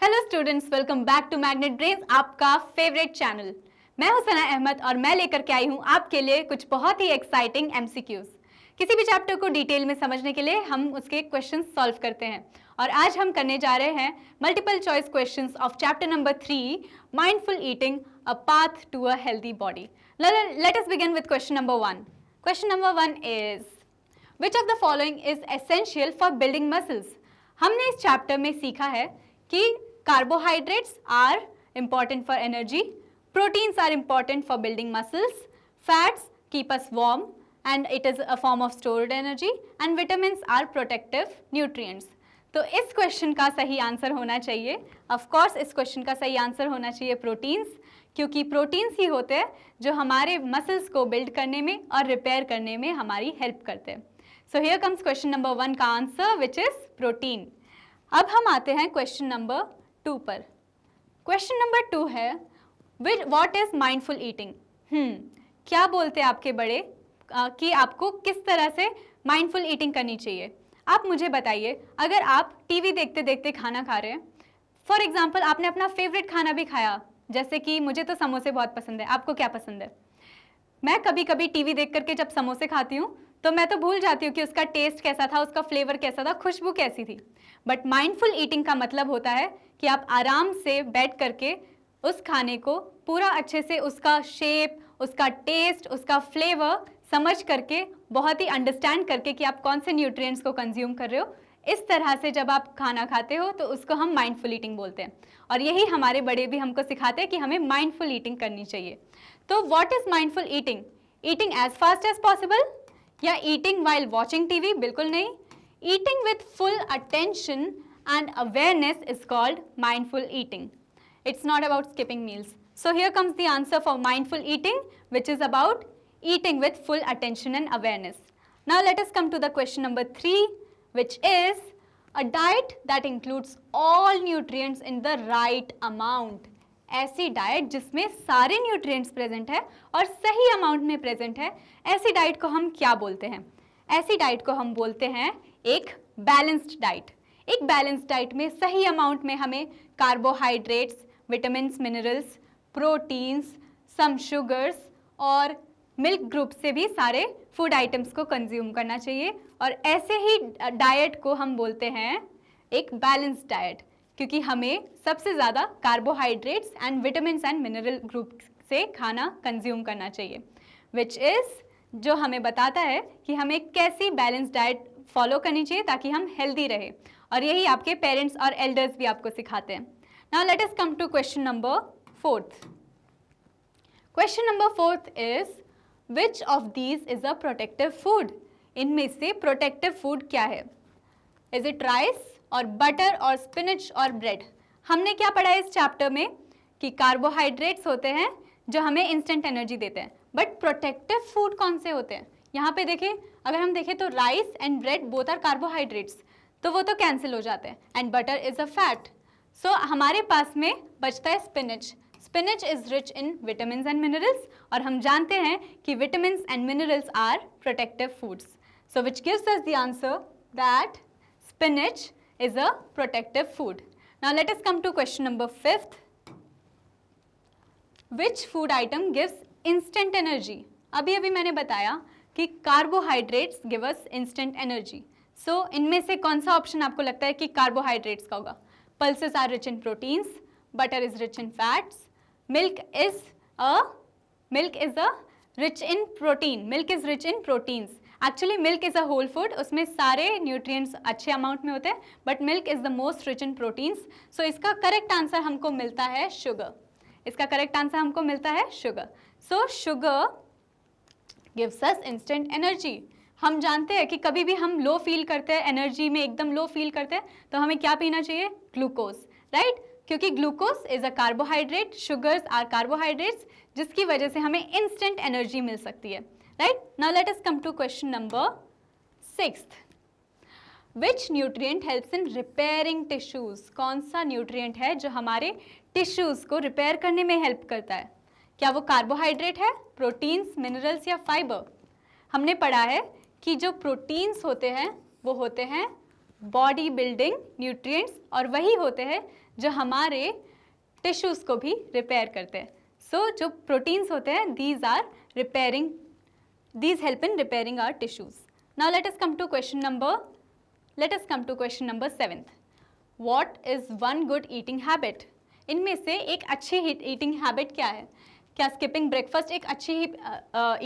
Hello students, welcome back to Magnet Brains, आपका favourite channel. मैं हूं सना अहमद और मैं लेकर के आई हूं आपके लिए कुछ बहुत ही एक्साइटिंग एमसीक्यूज। किसी भी चैप्टर को डिटेल में समझने के लिए हम उसके क्वेश्चंस सॉल्व करते हैं और आज हम करने जा रहे हैं multiple choice questions of chapter number 3, mindful eating, a path to a healthy body. Let us begin with question number 1। Question number 1 is which of the following is essential for building muscles. हमने इस chapter में सीखा है कि carbohydrates are important for energy, proteins are important for building muscles, fats keep us warm and it is a form of stored energy, and vitamins are protective nutrients. तो इस question का सही आंसर होना चाहिए, ऑफ कोर्स इस question का सही answer होना चाहिए प्रोटीन्स, क्योंकि प्रोटीन्स ही होते हैं जो हमारे मसल्स को बिल्ड करने में और रिपेयर करने में हमारी हेल्प करते हैं। So here comes question number 1 का आंसर विच इज प्रोटीन। अब हम आते हैं क्वेश्चन नंबर 2 पर। क्वेश्चन नंबर 2 है व्हाट इज माइंडफुल ईटिंग। क्या बोलते हैं आपके बड़े कि आपको किस तरह से माइंडफुल ईटिंग करनी चाहिए। आप मुझे बताइए, अगर आप टीवी देखते देखते खाना खा रहे हैं, फॉर एग्जाम्पल आपने अपना फेवरेट खाना भी खाया, जैसे कि मुझे तो समोसे बहुत पसंद है, आपको क्या पसंद है। मैं कभी कभी टीवी देख करके जब समोसे खाती हूँ तो मैं तो भूल जाती हूँ कि उसका टेस्ट कैसा था, उसका फ्लेवर कैसा था, खुशबू कैसी थी। बट माइंडफुल ईटिंग का मतलब होता है कि आप आराम से बैठ करके उस खाने को पूरा अच्छे से उसका शेप, उसका टेस्ट, उसका फ्लेवर समझ करके, बहुत ही अंडरस्टैंड करके कि आप कौन से न्यूट्रिएंट्स को कंज्यूम कर रहे हो, इस तरह से जब आप खाना खाते हो तो उसको हम माइंडफुल ईटिंग बोलते हैं। और यही हमारे बड़े भी हमको सिखाते हैं कि हमें माइंडफुल ईटिंग करनी चाहिए। तो what is mindful eating? Eating as fast as possible या ईटिंग वाइल वॉचिंग टीवी? बिल्कुल नहीं। Eating with full attention and awareness is called mindful eating. It's not about skipping meals. So here comes the answer for mindful eating, which is about eating with full attention and awareness. Now let us come to the question number 3, which is a diet that includes all nutrients in the right amount. ऐसी diet जिसमें सारे nutrients present है और सही amount में present है, ऐसी diet को हम क्या बोलते हैं? ऐसी डाइट को हम बोलते हैं एक बैलेंस्ड डाइट। एक बैलेंस्ड डाइट में सही अमाउंट में हमें कार्बोहाइड्रेट्स, विटामिन्स, मिनरल्स, प्रोटीन्स, सम शुगर्स और मिल्क ग्रुप से भी सारे फूड आइटम्स को कंज्यूम करना चाहिए। और ऐसे ही डाइट को हम बोलते हैं एक बैलेंस्ड डाइट, क्योंकि हमें सबसे ज़्यादा carbohydrates and vitamins and mineral group से खाना कंज्यूम करना चाहिए, विच इज़ जो हमें बताता है कि हमें कैसी बैलेंस्ड डाइट फॉलो करनी चाहिए ताकि हम हेल्दी रहे। और यही आपके पेरेंट्स और एल्डर्स भी आपको सिखाते हैं। Now let us come to question number 4. Question number 4 is which of these is a protective food? इनमें से protective food क्या है? Is it rice or butter or spinach or bread? हमने क्या पढ़ा है इस चैप्टर में कि कार्बोहाइड्रेट्स होते हैं जो हमें इंस्टेंट एनर्जी देते हैं, बट प्रोटेक्टिव फूड कौन से होते हैं? यहाँ पे देखें, अगर हम देखें तो rice and bread both are carbohydrates, तो वो तो कैंसिल हो जाते हैं, and butter is a fat. So हमारे पास में बचता है spinach. Spinach is rich in vitamins and minerals, और हम जानते हैं कि vitamins and minerals are protective foods. So which gives us the answer that spinach is a protective food. Now let us come to question number 5. Which food item gives instant energy? अभी अभी मैंने बताया कि carbohydrates give us instant energy. So इनमें से कौन सा option आपको लगता है कि कार्बोहाइड्रेट्स का होगा? Pulses are rich in proteins, butter is rich in fats, milk is rich in protein. Milk is rich in proteins. Actually milk is a whole food, उसमें सारे nutrients अच्छे amount में होते हैं, but milk is the most rich in proteins. So इसका correct answer हमको मिलता है sugar. इसका correct answer हमको मिलता है sugar. So sugar gives us instant energy. हम जानते हैं कि कभी भी हम लो फील करते हैं, एनर्जी में एकदम लो फील करते हैं, तो हमें क्या पीना चाहिए? Glucose, right? क्योंकि glucose is a carbohydrate, sugars are carbohydrates, जिसकी वजह से हमें इंस्टेंट एनर्जी मिल सकती है, right? Now let us come to question number 6. Which nutrient helps in repairing tissues? कौन सा न्यूट्रिएंट है जो हमारे टिश्यूज को रिपेयर करने में हेल्प करता है? क्या वो कार्बोहाइड्रेट है, प्रोटीन्स, मिनरल्स या फाइबर? हमने पढ़ा है कि जो प्रोटीन्स होते हैं वो होते हैं बॉडी बिल्डिंग न्यूट्रिएंट्स, और वही होते हैं जो हमारे टिश्यूज़ को भी रिपेयर करते हैं. सो जो प्रोटीन्स होते हैं, these help in repairing our tissues. Now let us come to question number 7th. What is one good eating habit? इनमें से एक अच्छी ईटिंग हैबिट क्या है? क्या स्किपिंग ब्रेकफास्ट एक अच्छी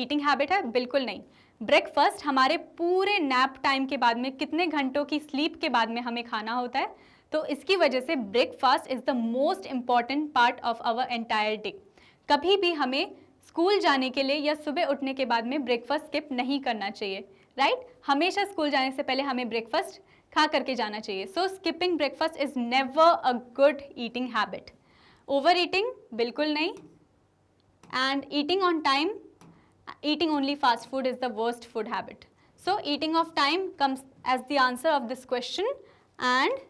ईटिंग हैबिट है? बिल्कुल नहीं. ब्रेकफास्ट हमारे पूरे नैप टाइम के बाद में, कितने घंटों की स्लीप के बाद में हमें खाना होता है, तो इसकी वजह से breakfast is the most important part of our entire day. कभी भी हमें स्कूल जाने के लिए या सुबह उठने के बाद में ब्रेकफास्ट स्किप नहीं करना चाहिए, राइट? हमेशा स्कूल जाने से पहले हमें ब्रेकफास्ट खा करके जाना चाहिए. So skipping breakfast is never a good eating habit. Over eating बिल्कुल नहीं. And eating on time, eating only fast food is the worst food habit. So eating of time comes as the answer of this question, and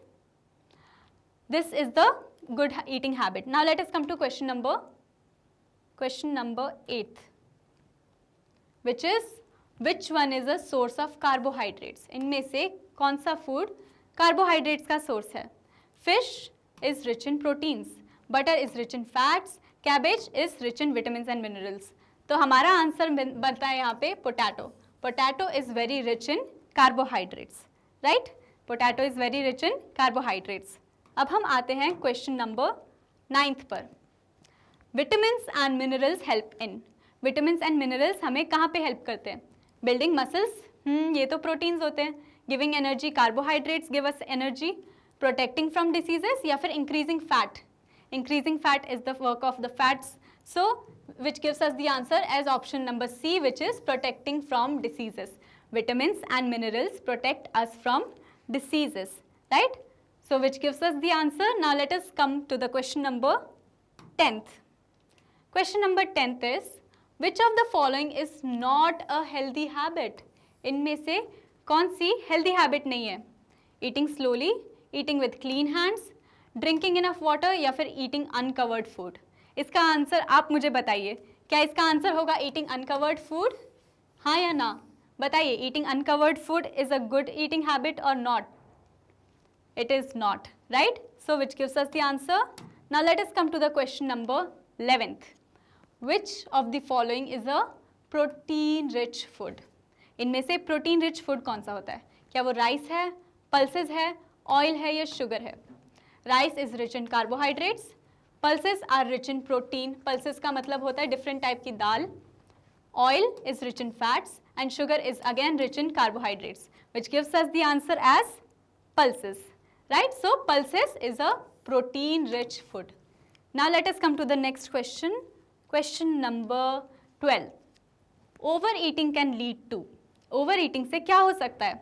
this is the good eating habit. Now let us come to question number 8th, which is which one is a source of carbohydrates? इनमें से कौन सा food carbohydrates का source है? Fish is rich in proteins, butter is rich in fats, cabbage is rich in vitamins and minerals. तो हमारा answer बनता है यहाँ पे potato. Potato is very rich in carbohydrates, right? Potato is very rich in carbohydrates. अब हम आते हैं क्वेश्चन नंबर 9th पर. Vitamins and minerals help in. Vitamins and minerals हमें कहाँ पे हेल्प करते हैं? बिल्डिंग मसल्स, ये तो प्रोटीन्स होते हैं. Giving energy, carbohydrates give us energy. Protecting from diseases या फिर increasing fat. Increasing fat is the work of the fats. So which gives us the answer as option number C, which is protecting from diseases. Vitamins and minerals protect us from diseases, right? So which gives us the answer. Now let us come to the question number 10th. Question number 10th is which of the following is not a healthy habit? इनमें से कौन सी healthy habit नहीं है? Eating slowly, eating with clean hands, drinking enough water या फिर eating uncovered food. इसका answer आप मुझे बताइए. क्या इसका आंसर होगा ईटिंग अनकवर्ड फूड? हाँ या ना बताइए. Eating uncovered food is a good eating habit और not? It is not, right? So which gives us the answer. Now let us come to the question number 11th. Which of the following is a protein rich food? इनमें से protein rich food कौन सा होता है? क्या वो rice है, pulses है, ऑयल है या शुगर है? Rice is rich in carbohydrates. Pulses are rich in protein. Pulses का मतलब होता है डिफरेंट टाइप की दाल. Oil is rich in fats and sugar is again rich in carbohydrates, which gives us the answer as pulses, right? So pulses is a protein rich food. Now let us come to the next question. Question number 12. Overeating can lead to. Overeating से क्या हो सकता है?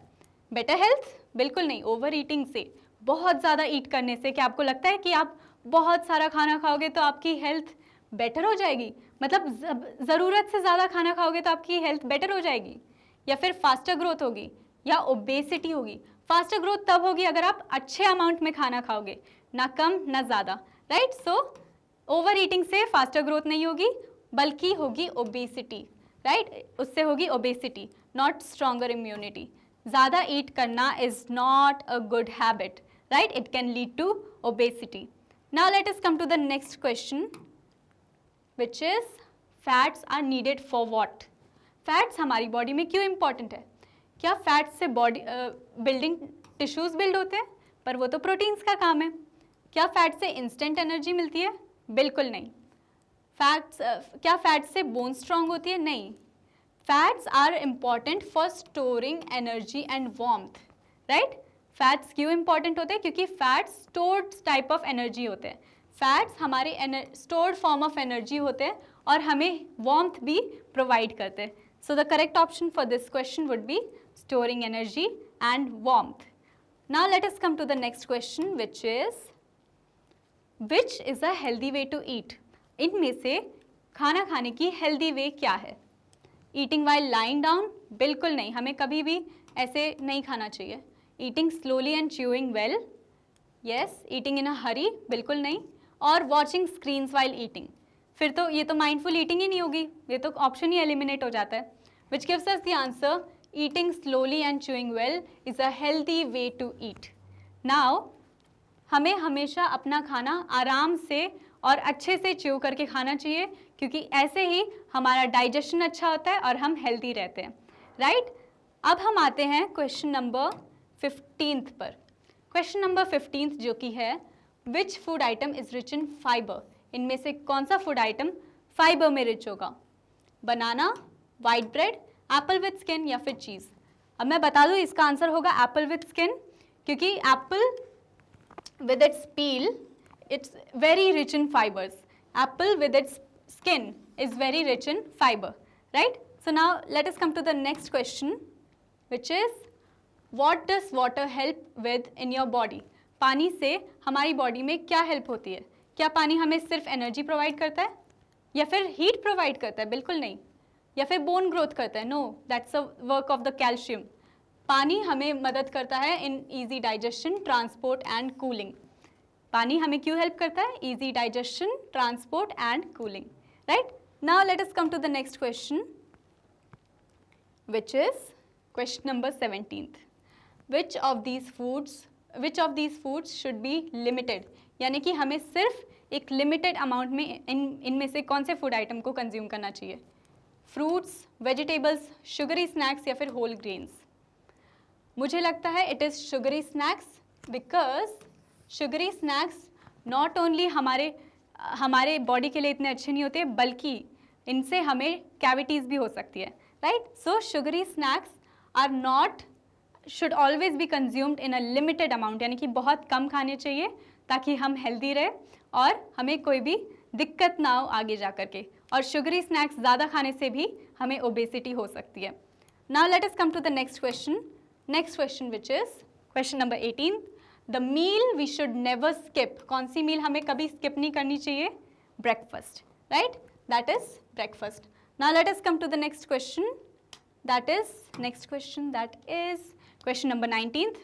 Better health? बिल्कुल नहीं. Overeating से, बहुत ज़्यादा ईट करने से, क्या आपको लगता है कि आप बहुत सारा खाना खाओगे तो आपकी हेल्थ बेटर हो जाएगी? मतलब ज़रूरत से ज़्यादा खाना खाओगे तो आपकी हेल्थ बेटर हो जाएगी? या फिर फास्टर ग्रोथ होगी या ओबेसिटी होगी? फास्टर ग्रोथ तब होगी अगर आप अच्छे अमाउंट में खाना खाओगे, ना कम ना ज़्यादा, राइट? सो ओवर ईटिंग से फास्टर ग्रोथ नहीं होगी बल्कि होगी ओबेसिटी, राइट? उससे होगी ओबेसिटी, नॉट स्ट्रॉन्गर इम्यूनिटी. ज़्यादा ईट करना is not a good habit, right? It can lead to obesity. Now let us come to the next question, which is fats are needed for what? Fats हमारी body में क्यों important है? क्या fats से body building tissues build होते हैं? पर वो तो प्रोटीन्स का काम है. क्या फैट से इंस्टेंट एनर्जी मिलती है? बिल्कुल नहीं. क्या फैट्स से बोन स्ट्रॉन्ग होती है? नहीं. Fats are important for storing energy and warmth, right? Fats क्यों इंपॉर्टेंट होते हैं? क्योंकि fats stored type of energy होते हैं. फैट्स हमारे स्टोर्ड फॉर्म ऑफ एनर्जी होते हैं और हमें वार्मथ भी प्रोवाइड करते हैं. So the correct option for this question would be storing energy and warmth. Now let us come to the next question, which is a healthy way to eat? इनमें से खाना खाने की हेल्दी वे क्या है? Eating while lying down? बिल्कुल नहीं. हमें कभी भी ऐसे नहीं खाना चाहिए. Eating slowly and chewing well? Yes. Eating in a hurry? बिल्कुल नहीं. और वॉचिंग स्क्रीन्स वाइल ईटिंग? फिर तो ये तो माइंडफुल ईटिंग ही नहीं होगी, ये तो ऑप्शन ही एलिमिनेट हो जाता है. Which gives us the answer. Eating slowly and chewing well is a healthy way to eat. Now हमें हमेशा अपना खाना आराम से और अच्छे से च्यू करके खाना चाहिए, क्योंकि ऐसे ही हमारा डाइजेशन अच्छा होता है और हम हेल्दी रहते हैं, राइट। अब हम आते हैं क्वेश्चन नंबर 15 पर। क्वेश्चन नंबर 15 जो कि है which food item is rich in fibre. इनमें से कौन सा फूड आइटम फाइबर में रिच होगा? Banana, white bread, apple with skin या फिर चीज़। अब मैं बता दूँ इसका आंसर होगा एप्पल विथ स्किन, क्योंकि Apple with its peel it's very rich in fibers. Apple with its skin is very rich in fiber, right? So now let us come to the next question, which is what does water help with in your body? पानी से हमारी body में क्या help होती है? क्या पानी हमें सिर्फ एनर्जी प्रोवाइड करता है या फिर हीट प्रोवाइड करता है? बिल्कुल नहीं। या फिर बोन ग्रोथ करता है? No, that's a work of the calcium. पानी हमें मदद करता है in easy digestion, transport and cooling. पानी हमें क्यों हेल्प करता है? Easy digestion, transport and cooling, right. Now let us come to the next question, which is question number 17। Which of these foods should be limited, यानी कि हमें सिर्फ एक लिमिटेड अमाउंट में इनमें से कौन से फूड आइटम को कंज्यूम करना चाहिए? फ्रूट्स, वेजिटेबल्स, शुगरी स्नैक्स या फिर होल ग्रेन्स। मुझे लगता है it is sugary snacks, because sugary snacks not only हमारे बॉडी के लिए इतने अच्छे नहीं होते, बल्कि इनसे हमें कैविटीज़ भी हो सकती है, right. So sugary snacks are not should always be consumed in a limited amount, यानी कि बहुत कम खाने चाहिए ताकि हम हेल्दी रहे और हमें कोई भी दिक्कत ना हो आगे जा कर के। और शुगरी स्नैक्स ज़्यादा खाने से भी हमें ओबेसिटी हो सकती है। Now let us come to the next question which is question number 18। The meal we should never skip. कौन सी मील हमें कभी स्किप नहीं करनी चाहिए? Breakfast, right, that is breakfast. Now let us come to the next question, that is question number 19।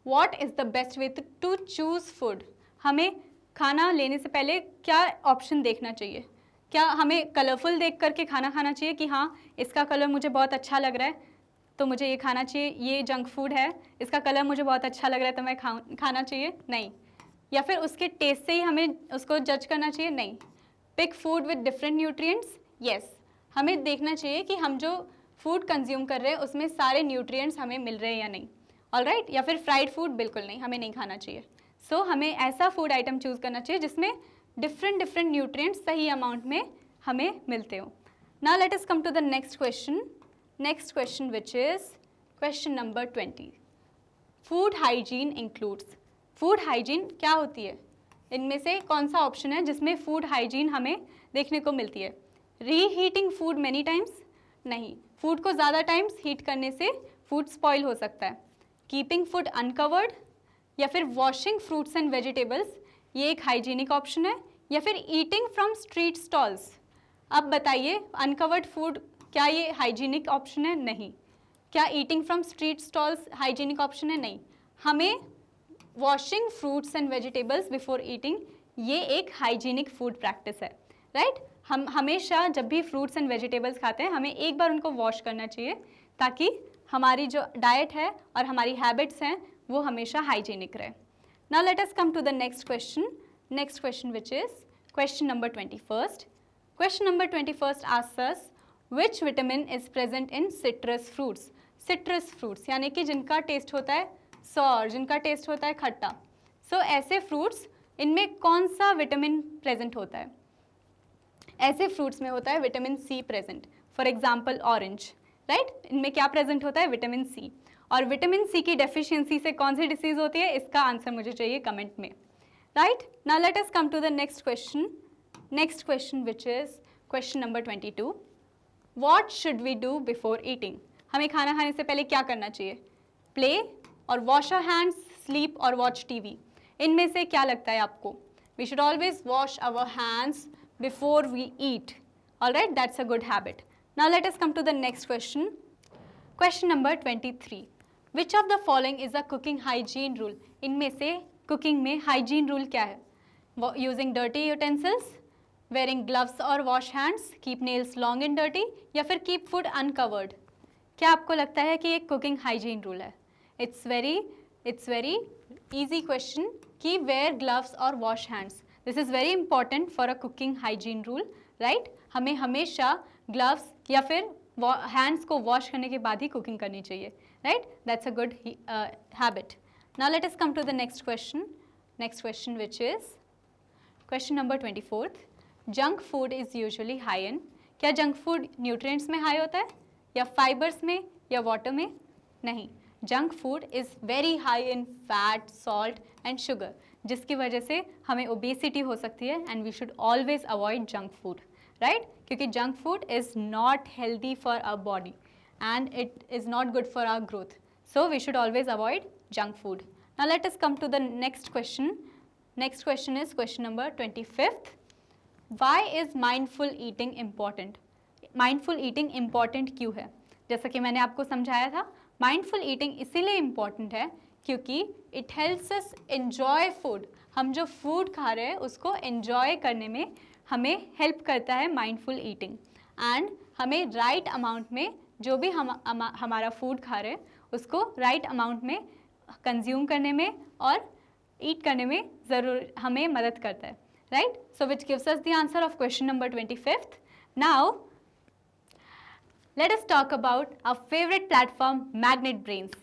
What is the best way to choose food. हमें खाना लेने से पहले क्या ऑप्शन देखना चाहिए? क्या हमें कलरफुल देख करके खाना खाना चाहिए कि हाँ इसका कलर मुझे बहुत अच्छा लग रहा है तो मुझे ये खाना चाहिए, ये जंक फूड है, इसका कलर मुझे बहुत अच्छा लग रहा है तो मैं खाना चाहिए? नहीं। या फिर उसके टेस्ट से ही हमें उसको जज करना चाहिए? नहीं। Pick food with different nutrients, yes. हमें देखना चाहिए कि हम जो फूड कंज्यूम कर रहे हैं उसमें सारे न्यूट्रिएंट्स हमें मिल रहे हैं या नहीं, ऑलराइट। या फिर फ्राइड फूड बिल्कुल नहीं, हमें नहीं खाना चाहिए। सो हमें ऐसा फूड आइटम चूज़ करना चाहिए जिसमें डिफरेंट न्यूट्रिएंट्स सही अमाउंट में हमें मिलते हो। Now let us come to the next question which is question number 20। Food hygiene includes. Food hygiene क्या होती है? इनमें से कौन सा ऑप्शन है जिसमें फूड हाइजीन हमें देखने को मिलती है? रीहीटिंग फूड मेनी टाइम्स, नहीं। फूड को ज़्यादा टाइम्स हीट करने से फूड स्पॉइल हो सकता है। कीपिंग फूड अनकवर्ड या फिर वॉशिंग फ्रूट्स एंड वेजिटेबल्स, ये एक हाइजीनिक ऑप्शन है। या फिर ईटिंग फ्रॉम स्ट्रीट स्टॉल्स। अब बताइए अनकवर्ड फूड क्या ये हाइजीनिक ऑप्शन है? नहीं। क्या eating from street stalls hygienic option है? नहीं। हमें washing fruits and vegetables before eating, ये एक हाइजीनिक फूड प्रैक्टिस है, राइट। हम हमेशा जब भी फ्रूट्स एंड वेजिटेबल्स खाते हैं हमें एक बार उनको वॉश करना चाहिए ताकि हमारी जो डाइट है और हमारी हैबिट्स हैं वो हमेशा हाइजीनिक रहे। Now let us come to the next question which is question number 21। Question number 21 asks us which vitamin is present in citrus fruits. Citrus fruits यानी कि जिनका टेस्ट होता है सॉर, जिनका टेस्ट होता है खट्टा। सो ऐसे फ्रूट्स, इनमें कौन सा विटामिन प्रेजेंट होता है? ऐसे फ्रूट्स में होता है vitamin C present. For example orange, right. इनमें क्या प्रेजेंट होता है? Vitamin C. और विटामिन सी की डेफिशिएंसी से कौन सी डिसीज होती है? इसका आंसर मुझे चाहिए कमेंट में, right. Now let us come to the next question which is question number 22। What should we do before eating. हमें खाना खाने से पहले क्या करना चाहिए? प्ले और वॉश आवर हैंड्स, स्लीप और वॉच टीवी। इनमें से क्या लगता है आपको? We should always wash our hands before we eat, alright, that's a good habit. Now let us come to the next question number 23। Which of the following is a cooking hygiene rule. इनमें से cooking में hygiene rule क्या है? Using dirty utensils, wearing gloves और wash hands, keep nails long and dirty, या फिर keep food uncovered. क्या आपको लगता है कि एक कुकिंग हाइजीन रूल है? इट्स वेरी easy question कि wear gloves or wash hands. This is very important for a cooking hygiene rule, right? हमें हमेशा gloves या फिर hands को wash करने के बाद ही cooking करनी चाहिए, right? That's a good habit. Now let us come to the next question. Next question, which is question number 24th. Junk food is usually high in. क्या junk food nutrients में high होता है या fibers में या water में? नहीं. Junk food is very high in fat, salt and sugar, जिसकी वजह से हमें ओबेसिटी हो सकती है and we should always avoid junk food, right? क्योंकि junk food is not healthy for our body and it is not good for our growth, so we should always avoid junk food. Now let us come to the next question. Next question is question number 25th. Why is mindful eating important? Mindful eating important क्यों है? जैसा कि मैंने आपको समझाया था, mindful eating इसीलिए important है क्योंकि it helps us enjoy food. हम जो फूड खा रहे हैं उसको एन्जॉय करने में हमें हेल्प करता है माइंडफुल ईटिंग, एंड हमें राइट अमाउंट में जो भी हमारा फूड खा रहे हैं उसको राइट अमाउंट में कंज्यूम करने में और ईट करने में ज़रूर हमें मदद करता है, right? So which gives us the answer of question number 25th. Now let us talk about our favorite platform Magnet Brains.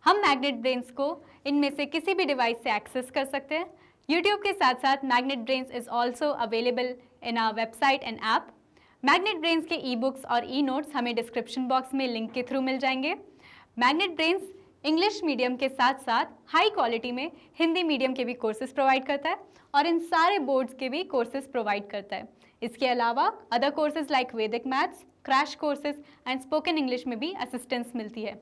हम Magnet Brains को इनमें से किसी भी डिवाइस से एक्सेस कर सकते हैं. YouTube के साथ साथ Magnet Brains is also available in our website and app. Magnet Brains के ई-बुक्स और ई-नोट्स हमें डिस्क्रिप्शन बॉक्स में लिंक के थ्रू मिल जाएंगे. Magnet Brains इंग्लिश मीडियम के साथ साथ हाई क्वालिटी में हिंदी मीडियम के भी कोर्सेज प्रोवाइड करता है और इन सारे बोर्ड्स के भी कोर्सेज प्रोवाइड करता है. इसके अलावा अदर कोर्सेज लाइक वैदिक maths, crash courses and spoken English में भी असिस्टेंस मिलती है.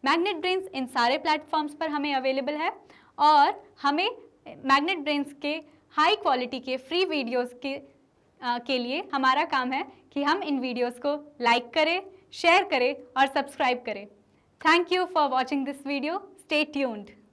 मैग्नेट ब्रेन्स इन सारे प्लेटफॉर्म्स पर हमें अवेलेबल है और हमें मैग्नेट ब्रेन्स के हाई क्वालिटी के फ्री वीडियोस के लिए हमारा काम है कि हम इन वीडियोस को लाइक करें, शेयर करें और सब्सक्राइब करें. Thank you for watching this video. Stay tuned.